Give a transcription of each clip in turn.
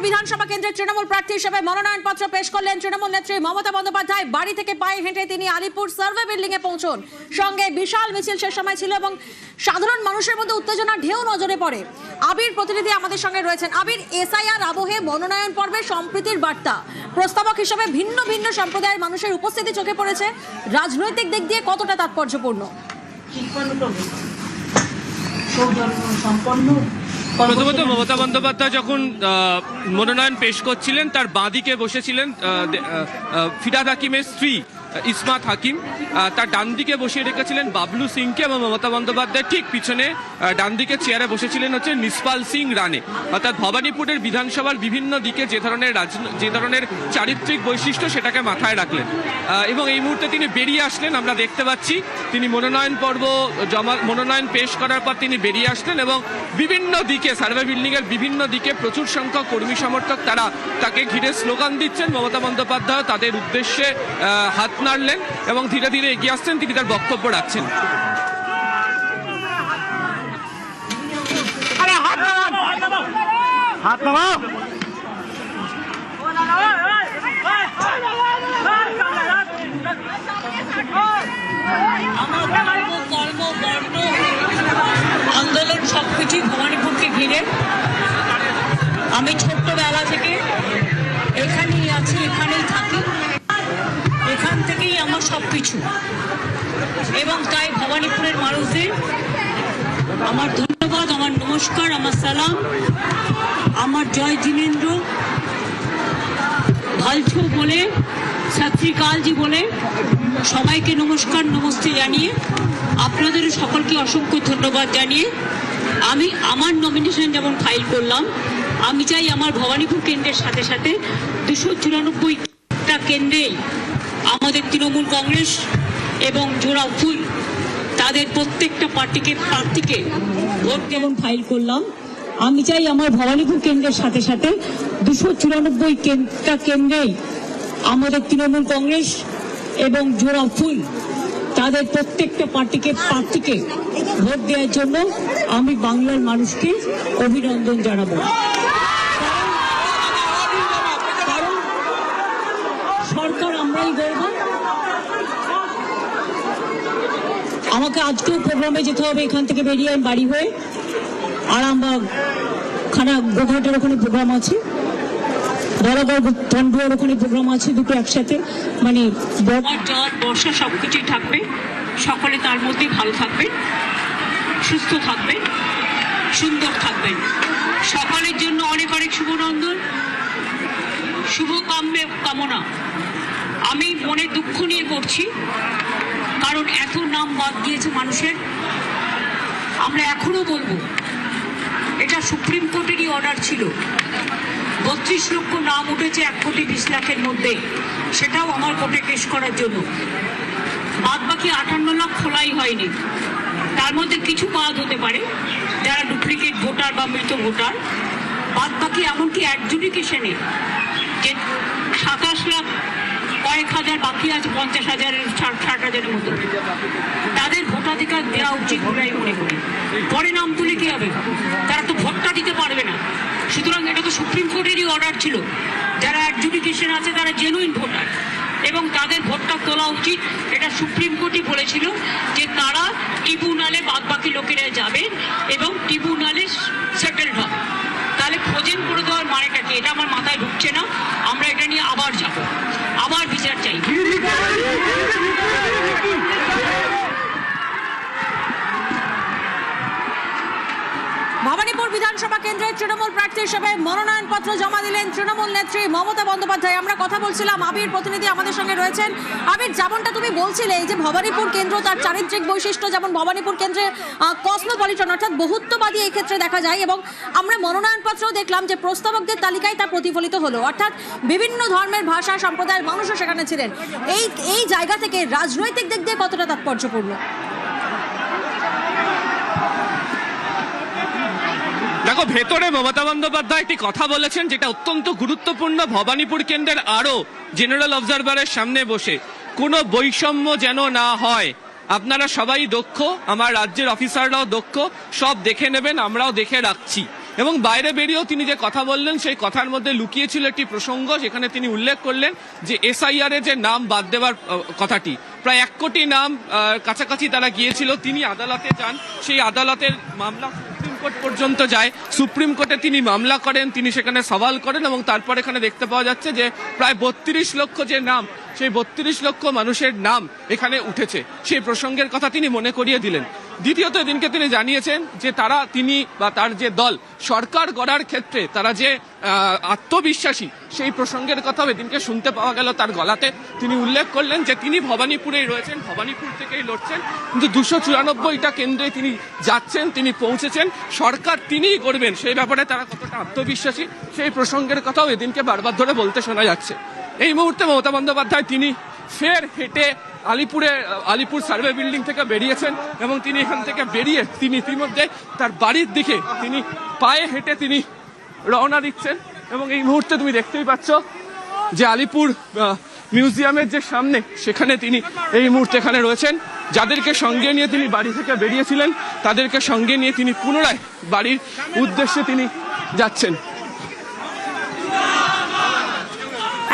বিধানসভা কেন্দ্রের তৃণমূল প্রার্থী হিসেবে মনোনয়নপত্র পেশ করলেন তৃণমূল নেত্রী মমতা বন্দ্যোপাধ্যায়। বাড়ি থেকে পায়ে হেঁটে তিনি আলিপুর সার্ভে বিল্ডিং এ পৌঁছন। সঙ্গে বিশাল মিছিল সে সময় ছিল এবং সাধারণ মানুষের মধ্যে উত্তেজনার ঢেউ নজরে পড়ে। আবির প্রতিনিধি আমাদের সঙ্গে রয়েছেন। আবির, এসআইআর আবহে মনোনয়ন পর্বে সম্প্রীতির বার্তা, প্রস্তাবক হিসেবে ভিন্ন ভিন্ন সম্প্রদায়ের মানুষের উপস্থিতি চোখে পড়েছে। রাজনৈতিক দিক দিয়ে কতটা তাৎপর্যপূর্ণ? প্রথমত মমতা বন্দ্যোপাধ্যায় যখন মনোনয়ন পেশ করছিলেন তার বাঁদিকে বসেছিলেন ফিরহাদ হাকিমের স্ত্রী ইসমাত হাকিম, তার ডান দিকে বসিয়ে রেখেছিলেন বাবলু সিংকে এবং মমতা বন্দ্যোপাধ্যায় ঠিক পিছনে ডান দিকে চেয়ারে বসেছিলেন হচ্ছে নিসপাল সিং রানে। অর্থাৎ ভবানীপুরের বিধানসভার বিভিন্ন দিকে যে ধরনের চারিত্রিক বৈশিষ্ট্য সেটাকে মাথায় রাখলেন এবং এই মুহূর্তে তিনি বেরিয়ে আসলেন। আমরা দেখতে পাচ্ছি তিনি মনোনয়ন পেশ করার পর তিনি বেরিয়ে আসলেন এবং বিভিন্ন দিকে সার্ভে বিল্ডিং এর বিভিন্ন দিকে প্রচুর সংখ্যক কর্মী সমর্থক তারা তাকে ঘিরে স্লোগান দিচ্ছেন। মমতা বন্দ্যোপাধ্যায় তাদের উদ্দেশ্যে হাত নাড়লেন এবং ধীরে ধীরে এগিয়ে আসছেন, তিনি তার বক্তব্য রাখছেন। আন্দোলন সবকিছু ভবানীপুরকে ঘিরে। আমি ছোট্টবেলা থেকে এখানেই আছি, এখানেই থাকি, এখান থেকেই আমার সবকিছু। এবং তাই ভবানীপুরের মানুষদের আমার ধন্যবাদ, আমার নমস্কার, আমার সালাম, আমার জয় জিনেন্দ্র ভালছো বলে, সত শ্রী আকালজি বলে সবাইকে নমস্কার নমস্তে জানিয়ে আপনাদের সকলকে অসংখ্য ধন্যবাদ জানিয়ে আমি আমার নমিনেশন যেমন ফাইল করলাম, আমি চাই আমার ভবানীপুর কেন্দ্রের সাথে সাথে 294টা কেন্দ্রেই আমাদের তৃণমূল কংগ্রেস এবং জোড়া ফুল তাদের প্রত্যেকটা প্রার্থীকে ভোট যেমন ফাইল করলাম, আমি চাই আমার ভবানীপুর কেন্দ্রের সাথে সাথে 294টা কেন্দ্রেই আমাদের তৃণমূল কংগ্রেস এবং জোড়া ফুল তাদের প্রত্যেকটা প্রার্থীকে ভোট দেওয়ার জন্য আমি বাংলার মানুষকে অভিনন্দন জানাবো। কারণ সরকার আমরাই গড়ব। আমাকে আজকেও প্রোগ্রামে যেতে হবে, এখান থেকে বেরিয়ে আমি বাড়ি হয়ে আরামবাগ গোঘাটের ওখানে প্রোগ্রাম আছে, বড়গড় তন্ডুয়ার ওখানে প্রোগ্রাম আছে, দুটো একসাথে। মানে বর্ষা সবকিছুই থাকবে, সকলে তার মধ্যে ভালো থাকবেন, সুস্থ থাকবেন, সুন্দর থাকবেন। সকলের জন্য অনেক অনেক শুভনন্দন, শুভ কামনা। আমি মনে দুঃখ নিয়ে করছি, কারণ এত নাম বাদ দিয়েছে মানুষের। আমরা এখনো বলবো এটা সুপ্রিম কোর্টেরই অর্ডার ছিল। 32 লক্ষ নাম উঠেছে 1,20,00,000-এর মধ্যে, সেটাও আমার কোর্টে কেস করার জন্য। বাদ বাকি 58 লাখ খোলাই হয়নি। তার মধ্যে কিছু বাদ হতে পারে যারা ডুপ্লিকেট ভোটার বা মৃত ভোটার। বাদ বাকি এমনকি অ্যাডজুডিকেশনে যে 27 লাখ কয়েক হাজার বাকি আছে, 50,000-এর 60,000-এর মতো, তাদের ভোটাধিকার দেওয়া উচিত বলে আমি মনে করি। পরে নাম তুলে কি হবে? তারা তো ভোটটা দিতে পারবে না। সুতরাং এটা তো সুপ্রিম কোর্টেরই অর্ডার ছিল। যারা অ্যাডজুডিকেশন আছে তারা জেনুইন ভোটার এবং তাদের ভোটটা তোলা উচিত। এটা সুপ্রিম কোর্টই বলেছিল যে তারা ট্রিব্যুনালে বাদ বাকি লোকেরা যাবে এবং ট্রিব্যুনালে সেটেলড হবে। তাহলে ফ্রোজেন করে দেওয়ার মানেটা কি? এটা আমার মাথায় ঢুকছে না। আমরা এটা নিয়ে আবার যাব, আবার বিচার চাই। ভবানীপুর বিধানসভা কেন্দ্রের তৃণমূল প্রার্থী হিসেবে মনোনয়নপত্র জমা দিলেন তৃণমূল নেত্রী মমতা বন্দ্যোপাধ্যায়। আমরা কথা বলছিলাম, আবির প্রতিনিধি আমাদের সঙ্গে রয়েছেন। আবির, যেমনটা তুমি বলছিলে, এই যে ভবানীপুর কেন্দ্র তার চারিত্রিক বৈশিষ্ট্য, যেমন ভবানীপুর কেন্দ্রে কসমোপলিটন অর্থাৎ বহুত্ববাদী এই ক্ষেত্রে দেখা যায় এবং আমরা মনোনয়নপত্রও দেখলাম যে প্রস্তাবকদের তালিকায় তা প্রতিফলিত হলো, অর্থাৎ বিভিন্ন ধর্মের ভাষা সম্প্রদায়ের মানুষও সেখানে ছিলেন। এই জায়গা থেকে রাজনৈতিক দিক দিয়ে কতটা তাৎপর্যপূর্ণ? দেখো, ভেতরে মমতা বন্দ্যোপাধ্যায় একটি কথা বলেছেন যেটা অত্যন্ত গুরুত্বপূর্ণ। ভবানীপুর কেন্দ্রের আরো জেনারেল অবজারভারের সামনে বসে কোনো বৈষম্য যেন না হয়। আপনারা সবাই দক্ষ, আমার রাজ্যের অফিসাররাও দক্ষ, সব দেখে নেবেন, আমরাও দেখে রাখছি। এবং বাইরে বেরিয়েও তিনি যে কথা বললেন সেই কথার মধ্যে লুকিয়ে ছিল একটি প্রসঙ্গ, যেখানে তিনি উল্লেখ করলেন যে SIR এ যে নাম বাদ দেওয়ার কথাটি, প্রায় 1 কোটি নাম কাছাকাছি তারা গিয়েছিল। তিনি আদালতে যান, সেই আদালতের মামলা সুপ্রিম কোর্ট পর্যন্ত যায়, সুপ্রিম কোর্টে তিনি মামলা করেন, তিনি সেখানে সওয়াল করেন এবং তারপর এখানে দেখতে পাওয়া যাচ্ছে যে প্রায় 32 লক্ষ যে নাম, সেই 32 লক্ষ মানুষের নাম এখানে উঠেছে। সেই প্রসঙ্গের কথা তিনি মনে করিয়ে দিলেন। দ্বিতীয়ত এদিনকে তিনি জানিয়েছেন যে তিনি বা তার যে দল সরকার গড়ার ক্ষেত্রে তারা যে আত্মবিশ্বাসী, সেই প্রসঙ্গের কথাও এদিনকে শুনতে পাওয়া গেল তার গলাতে। তিনি উল্লেখ করলেন যে তিনি ভবানীপুরেই রয়েছেন, ভবানীপুর থেকেই লড়ছেন, কিন্তু 294টা কেন্দ্রে তিনি যাচ্ছেন, তিনি পৌঁছেছেন, সরকার তিনিই করবেন, সেই ব্যাপারে তারা কতটা আত্মবিশ্বাসী সেই প্রসঙ্গের কথাও এদিনকে বারবার ধরে বলতে শোনা যাচ্ছে। এই মুহূর্তে মমতা বন্দ্যোপাধ্যায় তিনি ফের হেঁটে আলিপুর সার্ভে বিল্ডিং থেকে বেরিয়েছেন এবং তিনি এখান থেকে বেরিয়ে তিনি ইতিমধ্যে তার বাড়ির দিকে তিনি পায়ে হেঁটে তিনি রওনা দিচ্ছেন। এবং এই মুহূর্তে তুমি দেখতেই পাচ্ছ যে আলিপুর মিউজিয়ামের যে সামনে, সেখানে তিনি এই মুহূর্তে এখানে রয়েছেন। যাদেরকে সঙ্গে নিয়ে তিনি বাড়ি থেকে বেরিয়েছিলেন তাদেরকে সঙ্গে নিয়ে তিনি পুনরায় বাড়ির উদ্দেশ্যে তিনি যাচ্ছেন।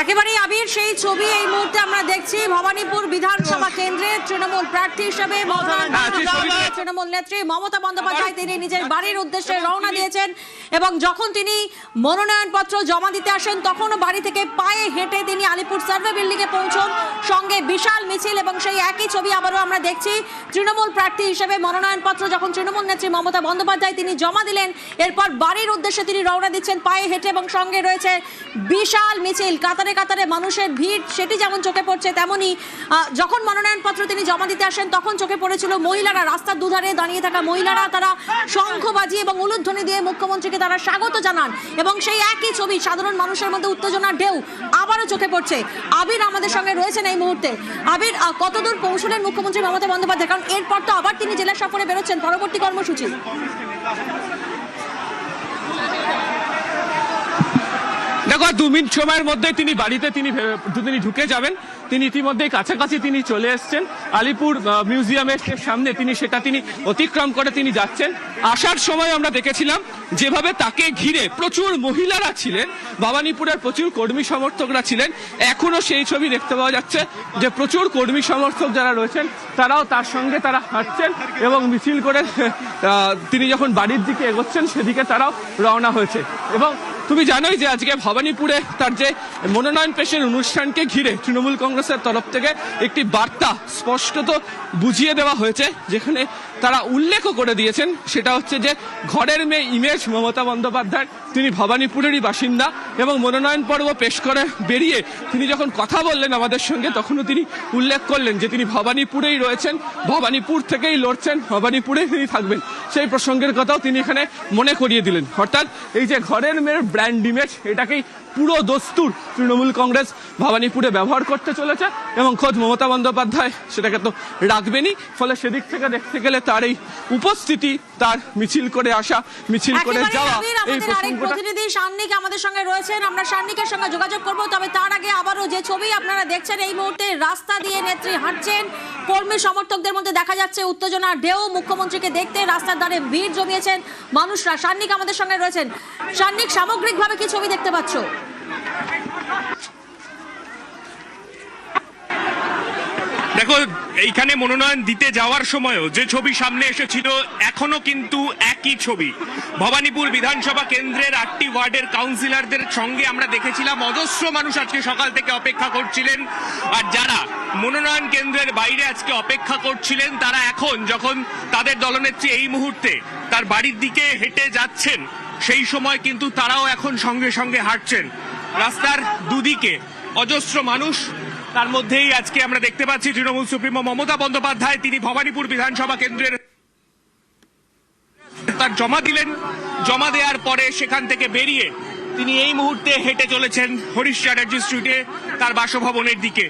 একেবারেই আবির সেই ছবি এই মুহূর্তে আমরা দেখছি ভবানীপুর বিধানসভা কেন্দ্রে তৃণমূল প্রার্থী হিসেবে তৃণমূল নেত্রী মমতা বন্দ্যোপাধ্যায় তিনি নিজের বাড়ির উদ্দেশ্যে রওনা দিয়েছেন এবং যখন তিনি মনোনয়নপত্র জমা দিতে আসেন তখনও বাড়ি থেকে পায়ে হেঁটে তিনি আলিপুর সার্ভে বিল্ডিং এ পৌঁছন, সঙ্গে বিশাল মিছিল। এবং সেই একই ছবি আবারও আমরা দেখছি তৃণমূল প্রার্থী হিসেবে মনোনয়নপত্র যখন তৃণমূল নেত্রী মমতা বন্দ্যোপাধ্যায় তিনি জমা দিলেন, এরপর বাড়ির উদ্দেশ্যে তিনি রওনা দিচ্ছেন পায়ে হেঁটে এবং সঙ্গে রয়েছে বিশাল মিছিল, কাতারে কাতারে মানুষের ভিড়, সেটি যেমন চোখে পড়ছে তেমনি যখন মনোনয়নপত্র তিনি জমা দিতে আসেন তখন চোখে পড়েছিল মহিলারা, রাস্তার দুধারে দাঁড়িয়ে থাকা মহিলারা, তারা শঙ্খ বাজিয়ে এবং উলুধ্বনি দিয়ে মুখ্যমন্ত্রীকে তারা স্বাগত জানান এবং সেই একই ছবি সাধারণ মানুষের মধ্যে উত্তেজনার ঢেউ আবারও চোখে পড়ছে। আবির আমাদের সঙ্গে রয়েছেন এই মুহূর্তে। আবির, কতদূর পৌঁছলেন মুখ্যমন্ত্রী মমতা বন্দ্যোপাধ্যায়, কারণ এরপর তো আবার তিনি জেলা সফরে বেরোচ্ছেন, পরবর্তী কর্মসূচি? দেখো, 2 মিনিট সময়ের মধ্যে তিনি বাড়িতে তিনি ঢুকে যাবেন। তিনি ইতিমধ্যেই কাছাকাছি তিনি চলে এসেছেন আলিপুর মিউজিয়ামের সামনে, তিনি অতিক্রম করে তিনি যাচ্ছেন। আসার সময় আমরা দেখেছিলাম যেভাবে তাকে ঘিরে প্রচুর মহিলারা ছিলেন, ভবানীপুরের প্রচুর কর্মী সমর্থকরা ছিলেন। এখনো সেই ছবি দেখতে পাওয়া যাচ্ছে যে প্রচুর কর্মী সমর্থক যারা রয়েছেন তারাও তার সঙ্গে তারা হাঁটছেন এবং মিছিল করে তিনি যখন বাড়ির দিকে এগোচ্ছেন সেদিকে তারাও রওনা হয়েছে। এবং তুমি জানোই যে আজকে ভবানীপুরে তার যে মনোনয়ন পেশের অনুষ্ঠানকে ঘিরে তৃণমূল কংগ্রেসের তরফ থেকে একটি বার্তা স্পষ্টত বুঝিয়ে দেওয়া হয়েছে, যেখানে তারা উল্লেখও করে দিয়েছেন সেটা হচ্ছে যে ঘরের মেয়ে ইমেজ মমতা বন্দ্যোপাধ্যায়, তিনি ভবানীপুরেরই বাসিন্দা এবং মনোনয়ন পর্ব পেশ করে বেরিয়ে তিনি যখন কথা বললেন আমাদের সঙ্গে তখনও তিনি উল্লেখ করলেন যে তিনি ভবানীপুরেই রয়েছেন, ভবানীপুর থেকেই লড়ছেন, ভবানীপুরেই তিনি থাকবেন। সেই প্রসঙ্গের কথাও তিনি এখানে মনে করিয়ে দিলেন। অর্থাৎ এই যে ঘরের মেয়ের ব্র্যান্ড ইমেজ, এটাকেই পুরো দস্তুর তৃণমূল কংগ্রেস ভবানীপুরে ব্যবহার করতে চলেছে এবং খোদ মমতা বন্দ্যোপাধ্যায় সেটাকে তো রাখবেনই। ফলে সেদিক থেকে দেখতে গেলে তার এই উপস্থিতি, তার মিছিল করে আসা, মিছিল করে যাওয়া, এই প্রতিনিধি সান্নিক আমাদের সঙ্গে রয়েছেন, আমরা সান্নিকের সঙ্গে যোগাযোগ করব। তবে তার আগে আবারও যে ছবি আপনারা দেখছেন এই মুহূর্তে, রাস্তা দিয়ে নেত্রী হাঁটছেন, কর্মী সমর্থকদের মধ্যে দেখা যাচ্ছে উত্তেজনার ঢেউ, মুখ্যমন্ত্রীকে দেখতে রাস্তার ধারে ভিড় জমিয়েছেন মানুষরা। সান্নিক আমাদের সঙ্গে রয়েছেন। সান্নিক, সামগ্রিকভাবে কি ছবি দেখতে পাচ্ছ? দেখো, এইখানে মনোনয়ন দিতে যাওয়ার সময়ও যে ছবি সামনে এসেছিল এখনো কিন্তু একই ছবি। ভবানীপুর বিধানসভা কেন্দ্রের 8টি ওয়ার্ডের কাউন্সিলরদের সঙ্গে আমরা দেখেছিলাম অজস্র মানুষ আজকে সকাল থেকে অপেক্ষা করছিলেন, আর যারা মনোনয়ন কেন্দ্রের বাইরে আজকে অপেক্ষা করছিলেন তারা এখন যখন তাদের দলনেত্রী এই মুহূর্তে তার বাড়ির দিকে হেঁটে যাচ্ছেন সেই সময় কিন্তু তারাও এখন সঙ্গে সঙ্গে হাঁটছেন। রাস্তার দুদিকে অজস্র মানুষ, তার মধ্যেই আজকে আমরা দেখতে পাচ্ছি তৃণমূল সুপ্রিমো মমতা বন্দ্যোপাধ্যায় তিনি ভবানীপুর বিধানসভা কেন্দ্রের তার জমা দিলেন। জমা দেওয়ার পরে সেখান থেকে বেরিয়ে তিনি এই মুহূর্তে হেঁটে চলেছেন হরিশ চ্যাটার্জি স্ট্রিটে তার বাসভবনের দিকে।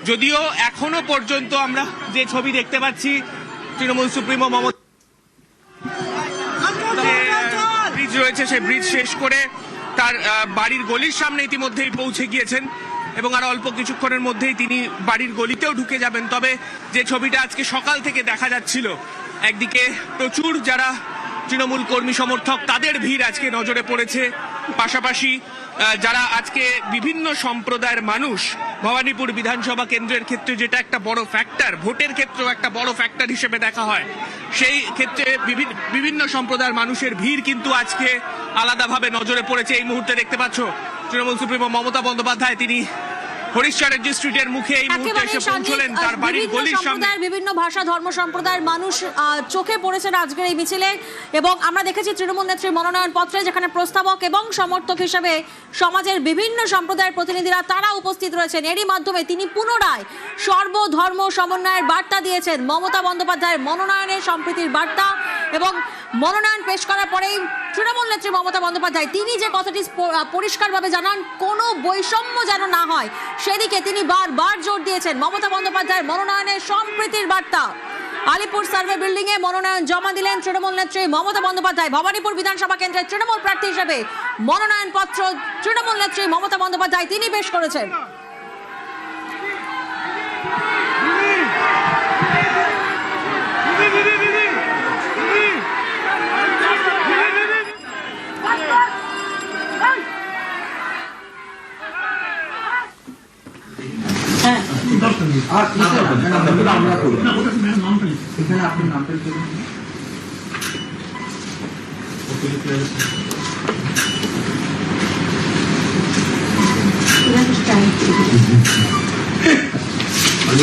যদিও এখনো পর্যন্ত আমরা যে ছবি দেখতে পাচ্ছি তৃণমূল সুপ্রিমো মমতা ব্রিজ রয়েছে, সেই ব্রিজ শেষ করে তার বাড়ির গলির সামনে ইতিমধ্যেই পৌঁছে গিয়েছেন এবং আর অল্প কিছুক্ষণের মধ্যেই তিনি বাড়ির গলিতেও ঢুকে যাবেন। তবে যে ছবিটা আজকে সকাল থেকে দেখা যাচ্ছিল, একদিকে প্রচুর যারা তৃণমূল কর্মী সমর্থক তাদের ভিড় আজকে নজরে পড়েছে। পাশাপাশি যারা আজকে বিভিন্ন সম্প্রদায়ের মানুষ ভবানীপুর বিধানসভা কেন্দ্রের ক্ষেত্রে যেটা একটা বড় ফ্যাক্টর, ভোটের ক্ষেত্রেও একটা বড় ফ্যাক্টর হিসেবে দেখা হয়, সেই ক্ষেত্রে বিভিন্ন সম্প্রদায়ের মানুষের ভিড় কিন্তু আজকে আলাদাভাবে নজরে পড়েছে। এই মুহূর্তে দেখতে পাচ্ছ তৃণমূল সুপ্রিমো মমতা বন্দ্যোপাধ্যায় তিনি হরিশ চ্যাটার্জি স্ট্রিটের মুখে এই মুহূর্তে এসে পৌঁছলেন তার বাড়ির গলির সামনে। বিভিন্ন ভাষা ধর্ম সম্প্রদায়ের মানুষ চোখে পড়েছেন আজকের এই মিছিলে, এবং আমরা দেখেছি তৃণমূল নেত্রীর মনোনয়ন পত্রে যেখানে প্রস্তাবক এবং সমর্থক হিসেবে সমাজের বিভিন্ন সম্প্রদায়ের প্রতিনিধিরা তারা উপস্থিত রয়েছেন। এরই মাধ্যমে তিনি পুনরায় সর্বধর্ম সমন্বয়ের বার্তা দিয়েছেন, মমতা বন্দ্যোপাধ্যায়ের মনোনয়নের সম্প্রীতির বার্তা। এবং মনোনয়ন পেশ করার পরেই তৃণমূল নেত্রী মমতা বন্দ্যোপাধ্যায় তিনি যে কথাটি পরিষ্কারভাবে জানান, কোনো বৈষম্য যেন না হয় সেদিকে তিনি বারবার জোর দিয়েছেন। মমতা বন্দ্যোপাধ্যায়ের মনোনয়নের সম্প্রীতির বার্তা। আলিপুর সার্ভে বিল্ডিং এ মনোনয়ন জমা দিলেন তৃণমূল নেত্রী মমতা বন্দ্যোপাধ্যায়। ভবানীপুর বিধানসভা কেন্দ্রের তৃণমূল প্রার্থী হিসেবে মনোনয়ন পত্র তৃণমূল নেত্রী মমতা বন্দ্যোপাধ্যায় তিনি পেশ করেছেন। Thank you.